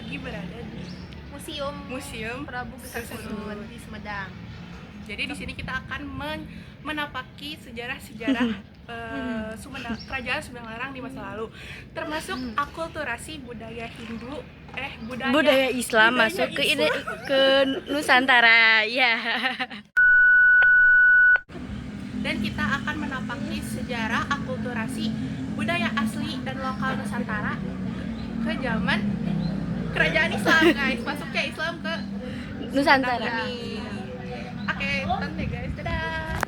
lagi berada di Museum Prabu Gesan Ulun di Sumedang. Jadi di sini kita akan menapaki sejarah-sejarah Sumedang, kerajaan Sumedang Larang di masa lalu, termasuk akulturasi budaya Hindu, budaya Islam masuk ke Nusantara, ya. Dan kita akan menapaki sejarah akulturasi budaya asli dan lokal Nusantara ke zaman kerajaan Islam, guys. Masuknya Islam ke Nusantara. Oke, tonton deh guys. Dadah.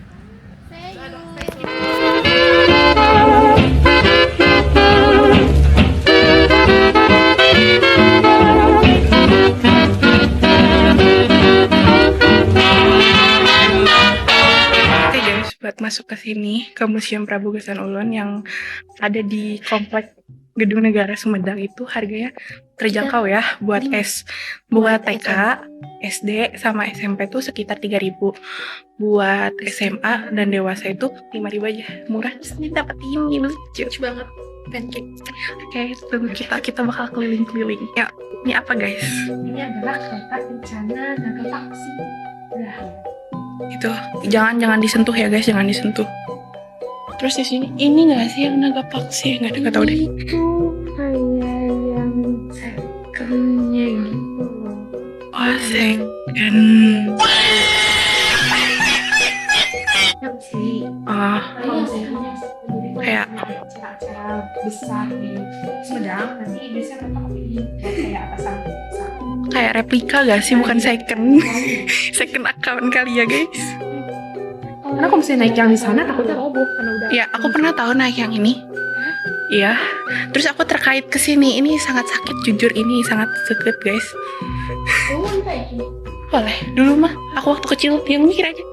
Oke guys, buat masuk ke sini ke Museum Prabu Gesan Ulun yang ada di komplek Gedung Negara Sumedang itu harganya terjangkau ya buat buat TK, SD sama SMP tuh sekitar 3.000. Buat SMA dan dewasa itu 5.000 aja. Murah. Terus ini dapat ini lucu banget. Pancake. Oke, tunggu kita bakal keliling-keliling. Ya, ini apa guys? Ini adalah kereta kencana naga paksi. Nah, Itu jangan disentuh ya guys, jangan disentuh. Terus di sini ini nggak sih yang naga paksi? Nggak tahu deh. itu kayak yang secondnya gitu loh. Oh, second. Yang sih. Ah, Kalau misalnya kayak acara-acara besar di Sumedang, nanti biasanya mereka pakai kayak atasan. kayak replika gak sih, bukan second. Second account kali ya guys. Karena kalau misalnya naik yang di sana takutnya roboh karena udah. Ya, aku pernah tahu naik yang ini. Iya. Terus aku terkait ke sini. Ini sangat sakit, jujur ini sangat sakit guys. Boleh. Dulu mah aku waktu kecil yang mikir aja.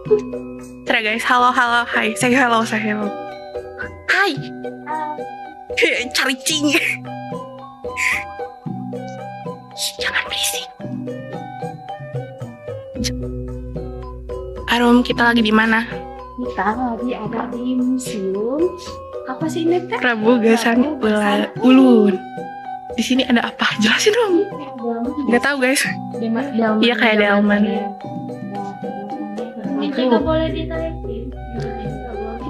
Terus guys, halo, hai. Say hello. Hai. Cari cing. Jangan berisik. Arum, kita lagi di mana? Kita lagi ada di museum apa sih ini teh? Prabu Gesan Ulun. Di sini ada apa? Jelasin dong. Nggak tahu guys. Iya, kayak delman. Itu nggak boleh ditaikin.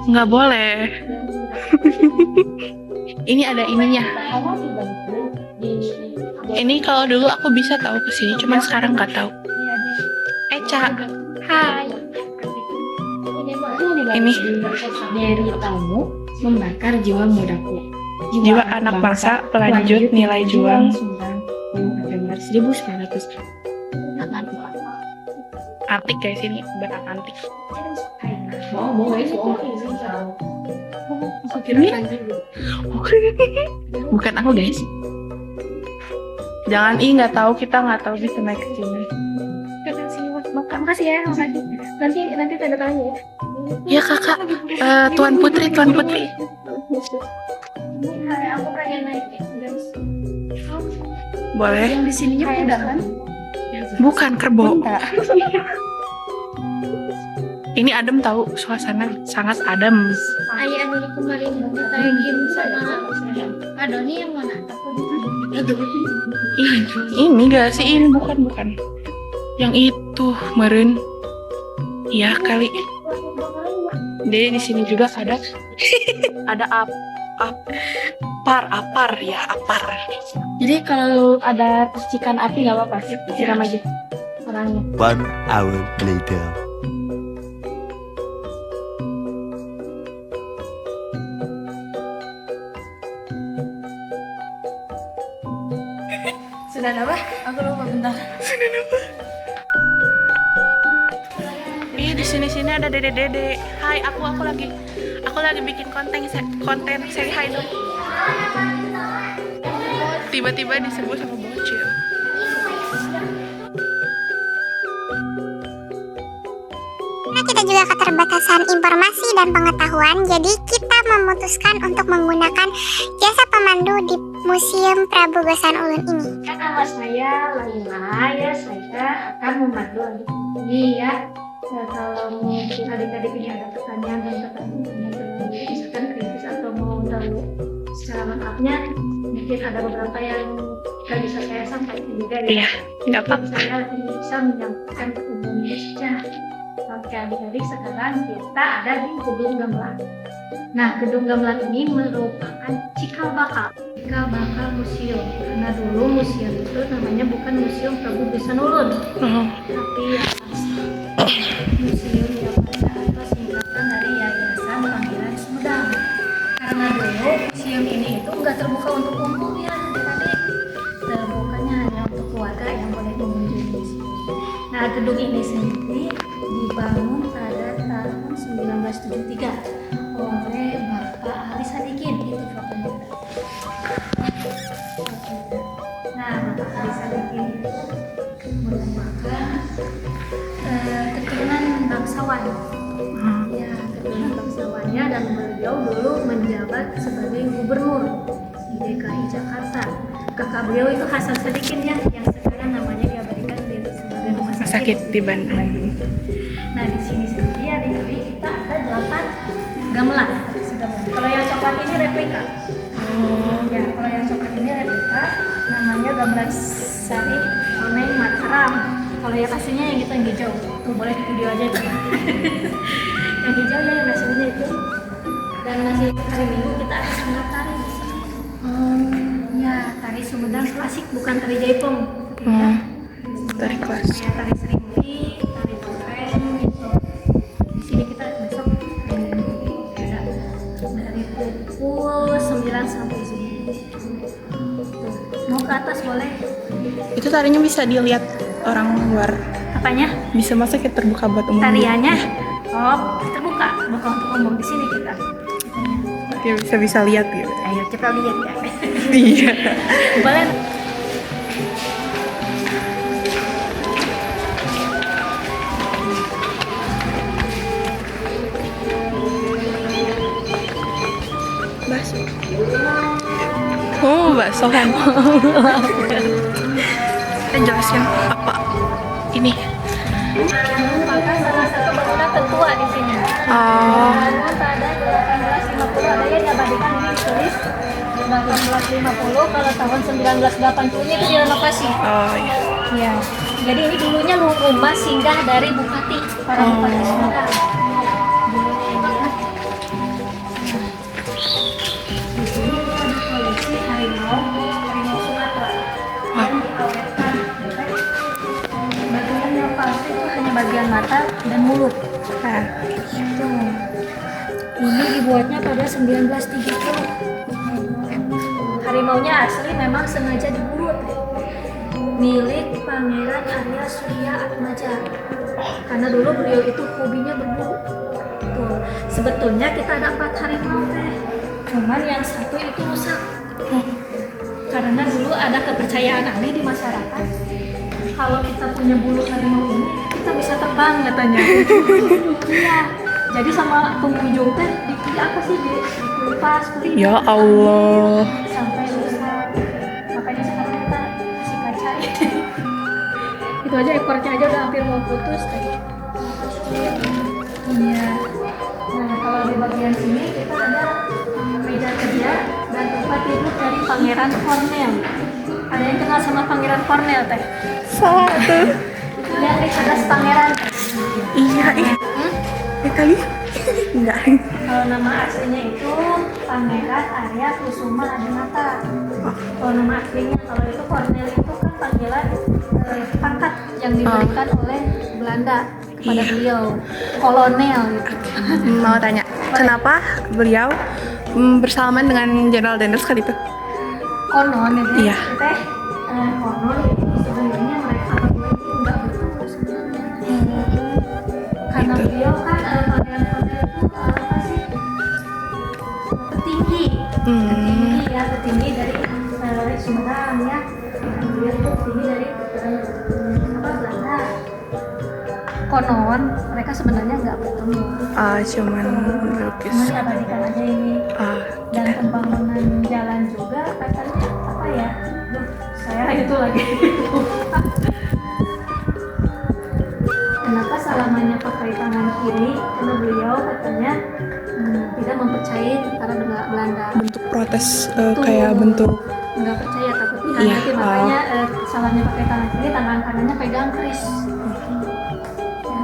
Nggak boleh. Ini ada ininya. Ini kalau dulu aku bisa tahu ke sini, cuman sekarang nggak tahu. Eca. Hai. Ini dari tamu membakar jiwa mudaku. jiwa anak bangsa, pelanjut nilai juang. 9 November 1984. Antik guys, ini barang antik. Bukan aku guys. Jangan nggak tahu, kita nggak tahu bisa naik ke sini. Makasih ya, makasih. Nanti tanda tanya ya. Ya kakak, Tuan Putri. Ini aku pengen naik guys. Boleh? Yang di sininya kuda kan? Bukan kerbau. Ini adem tahu, suasana sangat adem. Ayah anu kemarin ditaikin sama Adoni yang mana? Ini gak sih? Ini bukan. Yang itu meren. Iya kali. Deh, di sini juga ada apar. Jadi kalau ada percikan api nggak apa-apa sih, siram aja orangnya. 1 hour later. Sudah apa? Aku lupa bentar. Di sini ada dede. Hai, aku lagi bikin konten say hi dong. Tiba-tiba disebut sama bocil. Karena kita juga keterbatasan informasi dan pengetahuan, jadi kita memutuskan untuk menggunakan jasa pemandu di Museum Prabu Gesan Ulun ini. Nama saya Laila ya, saya akan memandu adik ini ya. Kalau mungkin adik-adik ini ada pertanyaan dan pertanyaan misalkan kritis atau mau tahu secara lengkapnya, mungkin ada beberapa yang nggak bisa saya sampaikan juga ya. Iya, nggak apa-apa. Saya hanya bisa menyampaikan umumnya saja. Oke, adik-adik, sekarang kita ada di Gedung Gamelan. Nah, Gedung Gamelan ini merupakan cikal bakal museum. Karena dulu museum itu namanya bukan Museum Prabu Geusan Ulun, Oh. tapi museum yang pada atas singkatan dari Yayasan Pangeran Sumedang. Karena dulu museum ini itu nggak terbuka untuk umum ya, adik-adik. Terbukanya hanya untuk keluarga yang boleh mengunjungi museum. Nah, gedung ini sendiri dibangun pada tahun 1973 oleh Bapak Ali Sadikin, itu fotonya. Nah, Bapak Ali Sadikin itu merupakan keturunan bangsawan. Ya, keturunan bangsawannya, dan beliau dulu menjabat sebagai gubernur di DKI Jakarta. Kakak beliau itu Hasan Sadikin ya, yang sekarang namanya diabadikan sebagai rumah Sakit di Bandung. Nah, di sini sendiri ya, di kita ada 8 gamelan. Kalau yang coklat ini replika. Ya, kalau yang coklat ini replika, namanya gamelan Sari Oneng Mataram. Kalau yang aslinya yang itu yang hijau. Tuh, boleh di video aja tuh. Yang hijau ya, yang aslinya itu. Dan masih hari Minggu kita ada sangat tari di sini. Ya, tari Sumedang klasik, bukan tari Jaipong. Ya. Dari kelas. Kayak tari serimpi, tari topeng gitu. Di sini kita besok ada dari pukul 9 sampai 10. Mau ke atas boleh. Itu tarinya bisa dilihat orang luar. Apanya? Bisa masuk ya, terbuka buat umum. Tariannya? Oh, terbuka. Bukan untuk umum di sini kita. Ya bisa lihat gitu. Ayo kita lihat ya. Iya. Boleh. Bakso. Oh, bakso kan. Kita jelasin apa ini. Merupakan salah satu bangunan tertua di sini. Oh. Bangun pada 1850, ada yang diabadikan ini ditulis 1850, kalau tahun 1980 itu direnovasi. Oh iya. Ya, jadi ini dulunya rumah singgah dari bupati, para bupati Sumedang. Dulunya ini ya. Di sini ada koleksi harimau Sumatera yang diawetkan. Bagian yang palsu itu hanya bagian mata dan mulut. Nah, Tuh. Ini dibuatnya pada 1930. Harimaunya asli memang sengaja dibunuh. Milik Pangeran Arya Surya Atmaja. Karena dulu beliau itu hobinya berburu. Tuh. Sebetulnya kita ada 4 harimau teh. Cuman yang satu itu rusak. Karena dulu ada kepercayaan aneh di masyarakat. Kalau kita punya bulu harimau ini, kita bisa terbang katanya. Iya. Jadi sama pengunjung teh di apa sih, dilepas kulit. ya Allah. Sampai rusak. Makanya sekarang kita kasih kaca. Itu aja ekornya aja udah hampir mau putus teh. Iya. Nah, kalau di bagian sini kita ada meja kerja dan tempat tidur dari Pangeran Cornel. Ada yang kenal sama Pangeran Cornel teh? Satu. Lihat di atas pangeran. Iya, ya kali. Enggak. Kalau nama aslinya itu Pangeran Arya Kusuma Adinata. Kalau nama aslinya, kalau itu Cornel itu kan panggilan pangkat yang diberikan oleh Belanda kepada beliau, kolonel gitu. Mau tanya, kenapa beliau bersalaman dengan Jenderal Dendels kali itu? Konon ya, Iya. teh konon itu sebenarnya mereka berdua itu nggak bertemu sebenarnya. Karena Gitu. beliau kan Pangeran Cornel itu apa sih, petinggi. Petinggi dari Sumedang ya. Dan beliau itu petinggi dari Belanda. Konon mereka sebenarnya nggak bertemu. Cuman melukis. Cuma diabadikan aja ini. Dan Kita. pembangunan jalan juga katanya apa ya? Duh, saya itu lagi. Kenapa salamannya pakai tangan kiri? Karena beliau katanya tidak mempercayai tentara Belanda. Bentuk protes kayak bentuk nggak percaya takutnya Iya. nanti makanya kesalahannya pakai tangan kiri, tangan kanannya pegang keris. Ya.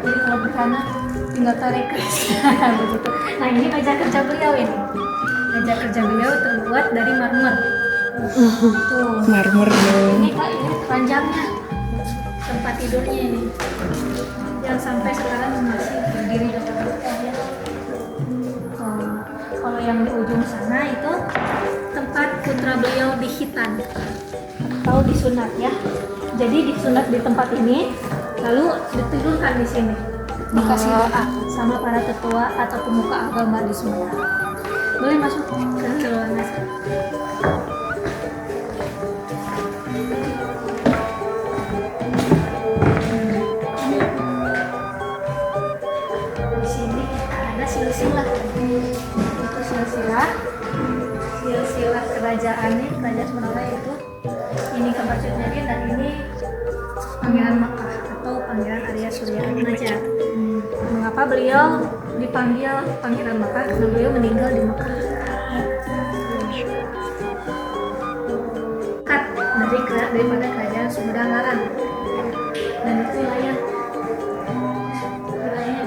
Jadi kalau berkanan tinggal tarik keris. Begitu. Nah ini meja kerja beliau ini. Meja kerja beliau terbuat dari marmer. Tuh. Marmer dong. Ini Kak, ini ranjangnya, tempat tidurnya ini, yang sampai sekarang masih berdiri dengan kokoh ya. Kalau yang di ujung sana itu tempat putra beliau dihitan atau disunat ya. Jadi disunat di tempat ini, lalu ditidurkan di sini, dikasih doa sama para tetua atau pemuka agama di Sumedang. Boleh masuk ke ruangan. Di sini ada silsilah. Itu silsilah kerajaannya, kerajaan Sumedang itu. Ini kabar Cutnyarin dan ini Pangeran Makkah atau Pangeran Arya Surya Atmaja. Mengapa beliau dipanggil Pangeran Makkah? Karena beliau meninggal di Makkah. Kat daripada kerajaan Sumedang Larang. Dan itu wilayahnya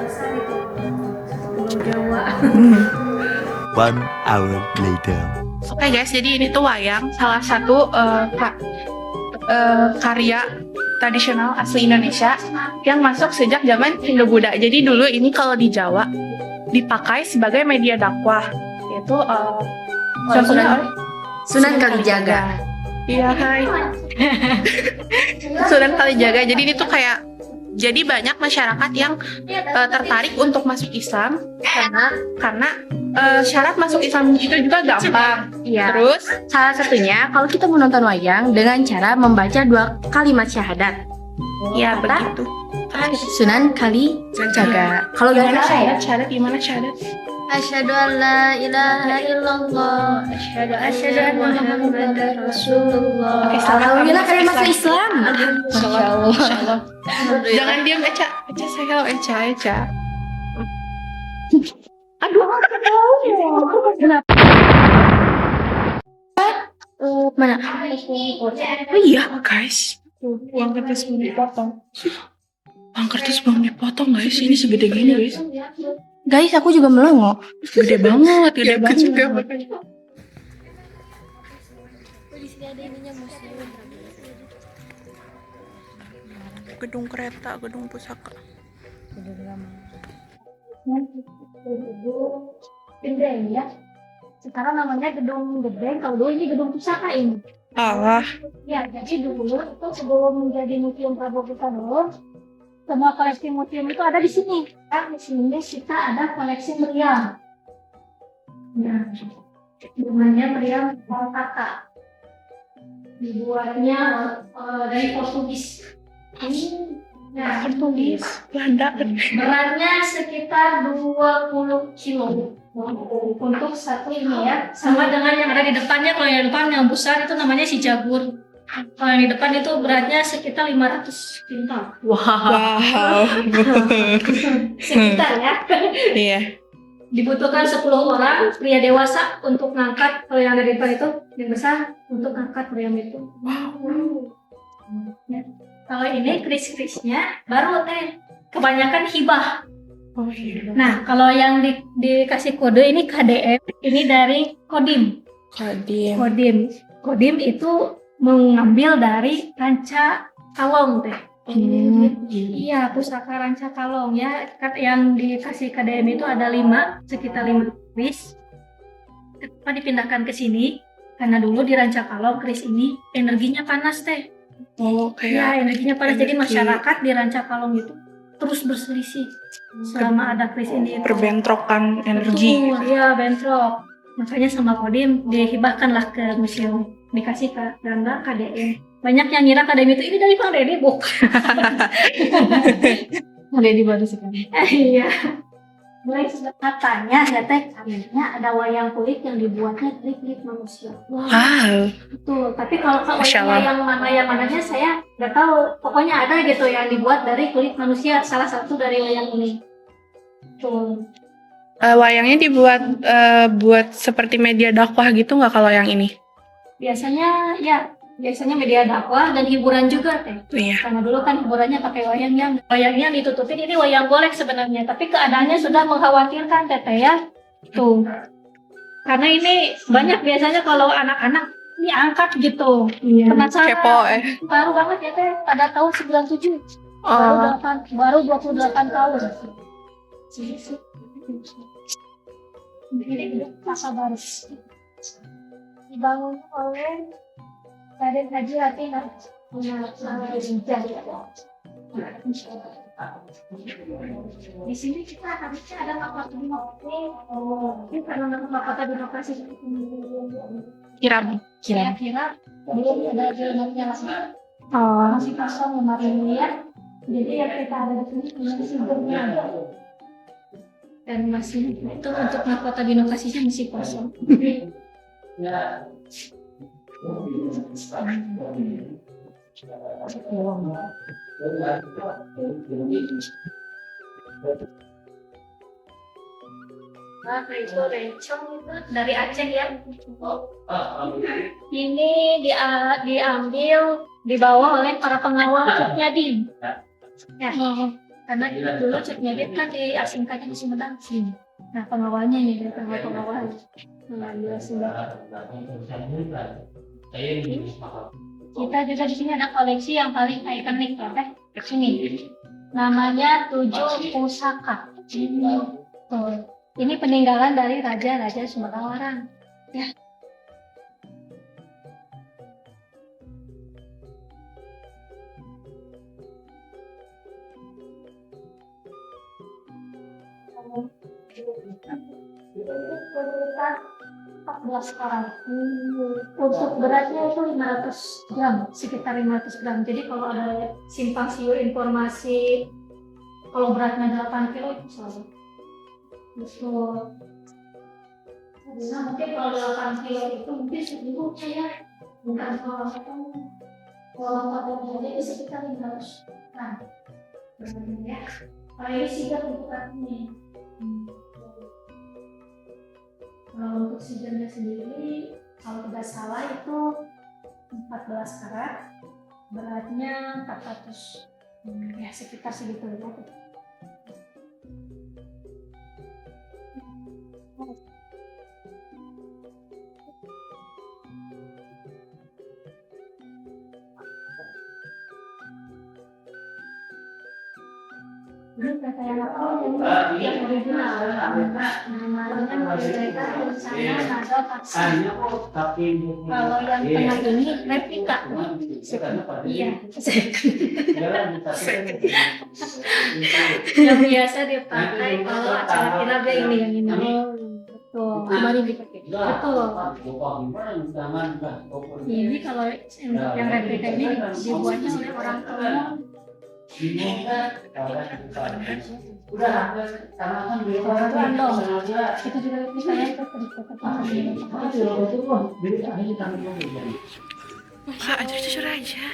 besar itu, Pulau Jawa. One hour later. Oke guys, jadi ini tuh wayang, salah satu karya tradisional asli Indonesia yang masuk sejak zaman Hindu-Buddha. Jadi dulu ini kalau di Jawa dipakai sebagai media dakwah, yaitu contohnya Sunan Kalijaga. Iya, hai. Sunan Kalijaga. Jadi ini tuh kayak, jadi banyak masyarakat yang tertarik untuk masuk Islam karena syarat masuk Islam itu juga gampang. Iya. Terus Salah satunya kalau kita menonton wayang dengan cara membaca 2 kalimat syahadat. ya Kata? begitu. Sunan Kalijaga. Kalau Gimana gak syahadat? Syahadat gimana syahadat? Asyhadu an la ilaha illallah. Asyhadu anna Muhammadar Rasulullah. Oke, selamat Alhamdulillah kamu kalian masuk masuk Islam. Masya Allah. Jangan diam, Eca. Eca saya Eca. Aduh, kenapa? Mana? Oh iya, guys. Uang kertas belum dipotong. Uang kertas belum dipotong, guys. Ini segede gini, guys. Guys, aku juga melongo. Gede banget, gede banget. Juga. Gedung kereta, gedung pusaka. Gedeng ya. Sekarang namanya gedung gedeng, kalau dulu ini gedung pusaka ini. Allah. Ya, jadi dulu itu sebelum menjadi Museum Prabu Gusana Ulun, semua koleksi museum itu ada di sini. Nah, di sini kita ada koleksi meriam. Nah, namanya meriam Kolkata. Dibuatnya dari Portugis. Nah, Portugis, Belanda. beratnya sekitar 20 kilo untuk satu ini ya, sama dengan yang ada di depannya. Kalau yang depan yang besar itu namanya si Jagur. Kalau yang di depan itu beratnya sekitar 500 kintal. Wow. Sekitar ya. Iya. Dibutuhkan 10 orang pria dewasa untuk ngangkat. Kalau yang ada di depan itu yang besar untuk ngangkat meriam itu. Ya. Kalau ini keris-kerisnya baru kebanyakan hibah. Oh iya. Nah, kalau yang dikasih kode ini KDM, ini dari Kodim. Kadim. Kodim itu mengambil dari ranca kalong teh. Iya, pusaka ranca kalong ya. Yang dikasih KDM itu ada 5, sekitar 5 keris. Kenapa dipindahkan ke sini? Karena dulu di ranca kalong keris ini energinya panas teh. Oh, Ya, kayak energinya panas. Jadi energi. masyarakat di ranca kalong itu terus berselisih selama ada keris ini. perbentrokan energi. Betul, iya bentrok. Makanya sama Kodim dihibahkanlah ke museum, dikasih ke gambar KDM. Banyak yang ngira KDM itu ini dari Bang Deddy, bukan. Bang Deddy baru sekali. Iya. Mulai katanya ada wayang kulit yang dibuatnya dari kulit manusia. Wow. Betul. Tapi kalau Masya Allah. wayang yang mananya saya nggak tahu. Pokoknya ada gitu yang dibuat dari kulit manusia. Salah satu dari wayang ini. Tuh. Wayangnya dibuat buat seperti media dakwah gitu nggak kalau yang ini? Biasanya media dakwah dan hiburan juga teh. Iya. Karena dulu kan hiburannya pakai wayangnya ditutupin, ini wayang golek sebenarnya, tapi keadaannya sudah mengkhawatirkan teteh ya. Tuh. Karena ini banyak biasanya kalau anak-anak ini angkat gitu. Penasaran. Kepo Baru banget ya teh, pada tahun 97. Oh. Baru 28 tahun. Ini masa baru. Dibangun oleh Raden Haji Latina. Di sini kita harusnya ada mahkota demokrasi. Ini karena mahkota demokrasi Kirap. kira-kira belum ada jalannya Oh. masih kosong kemarin ya. Jadi yang kita ada di sini masih sigurnya dan masih itu untuk mahkota binokasinya masih kosong. Nah, itu rencong itu dari Aceh ya. Ini diambil dibawa oleh para pengawal Cut Nyadin. Ya, karena dulu Cut Nyadin kan diasingkannya di Sumedang sini. Nah, pengawalnya ini dari pengawal. Nah, sudah. Kita juga di sini ada koleksi yang paling ikonik ya, teh. Sini. Namanya 7 Pusaka. Tuh. Ini peninggalan dari raja-raja Sumatera Larang. Ya. Kualitas 14 karat. Untuk beratnya itu 500 gram, sekitar 500 gram. Jadi kalau ada simpang siur informasi kalau beratnya 8 kilo itu salah. Betul. Nah, mungkin kalau 8 kilo itu mungkin sebelumnya ya, bukan kalau itu sekitar 500 gram. Ya. Kalau ini sigar untuk artinya. Kalau untuk sigarnya sendiri, kalau tidak salah itu 14 karat, beratnya 400, ya sekitar segitu ya. Ini kata yang original, namanya mereka tulisannya Nado Taksi. Kalau yang tengah ini replika. Iya. Yang biasa dipakai kalau acara kirab ya ini yang ini. Betul. Kemarin dipakai. Betul. Ini kalau yang replika ini dibuatnya oleh orang tua. Kita juga misalnya Wah, ada jujur aja.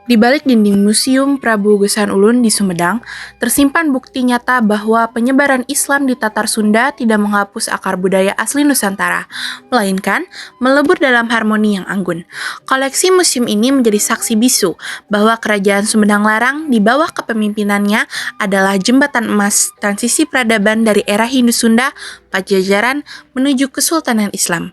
Di balik dinding Museum Prabu Geusan Ulun di Sumedang, tersimpan bukti nyata bahwa penyebaran Islam di Tatar Sunda tidak menghapus akar budaya asli Nusantara, melainkan melebur dalam harmoni yang anggun. Koleksi museum ini menjadi saksi bisu bahwa Kerajaan Sumedang Larang di bawah kepemimpinannya adalah jembatan emas transisi peradaban dari era Hindu-Sunda, Pajajaran, menuju Kesultanan Islam.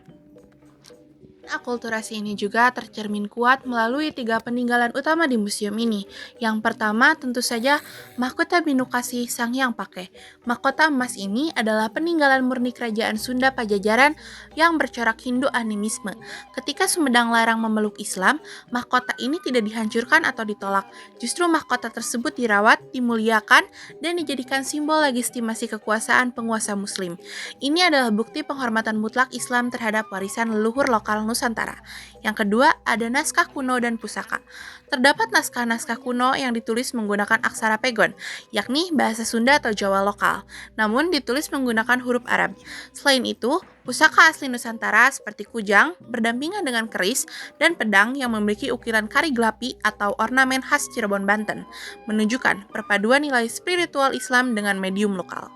Akulturasi ini juga tercermin kuat melalui 3 peninggalan utama di museum ini. Yang pertama tentu saja mahkota Binukasi Sang Hyang Pake. Mahkota emas ini adalah peninggalan murni kerajaan Sunda Pajajaran yang bercorak Hindu animisme. Ketika Sumedang Larang memeluk Islam, mahkota ini tidak dihancurkan atau ditolak. Justru mahkota tersebut dirawat, dimuliakan, dan dijadikan simbol legitimasi kekuasaan penguasa muslim. Ini adalah bukti penghormatan mutlak Islam terhadap warisan leluhur lokal Nusantara. Yang kedua, ada naskah kuno dan pusaka. Terdapat naskah-naskah kuno yang ditulis menggunakan aksara pegon, yakni bahasa Sunda atau Jawa lokal, namun ditulis menggunakan huruf Arab. Selain itu, pusaka asli Nusantara seperti kujang berdampingan dengan keris dan pedang yang memiliki ukiran kaligrafi atau ornamen khas Cirebon, Banten, menunjukkan perpaduan nilai spiritual Islam dengan medium lokal.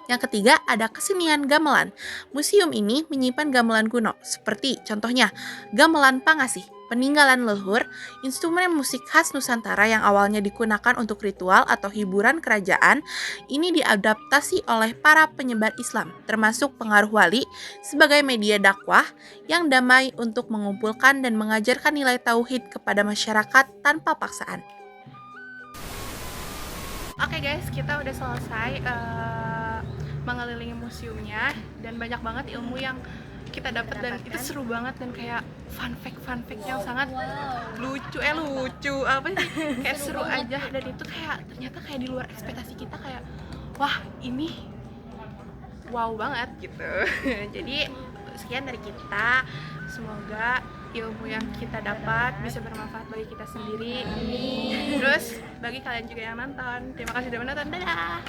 Yang ketiga, ada kesenian gamelan. Museum ini menyimpan gamelan kuno, seperti contohnya gamelan Pangasih, peninggalan leluhur, instrumen musik khas Nusantara yang awalnya digunakan untuk ritual atau hiburan kerajaan, ini diadaptasi oleh para penyebar Islam, termasuk pengaruh wali, sebagai media dakwah yang damai untuk mengumpulkan dan mengajarkan nilai tauhid kepada masyarakat tanpa paksaan. Oke guys, kita udah selesai mengelilingi museumnya dan banyak banget ilmu yang kita dapat dan itu seru banget dan kayak fun fact yang sangat lucu apa sih kayak seru aja dan itu kayak ternyata kayak di luar ekspektasi kita kayak wah ini wow banget gitu. Jadi sekian dari kita, semoga ilmu yang kita dapat bisa bermanfaat bagi kita sendiri. Terus bagi kalian juga yang nonton, terima kasih sudah menonton. Dadah.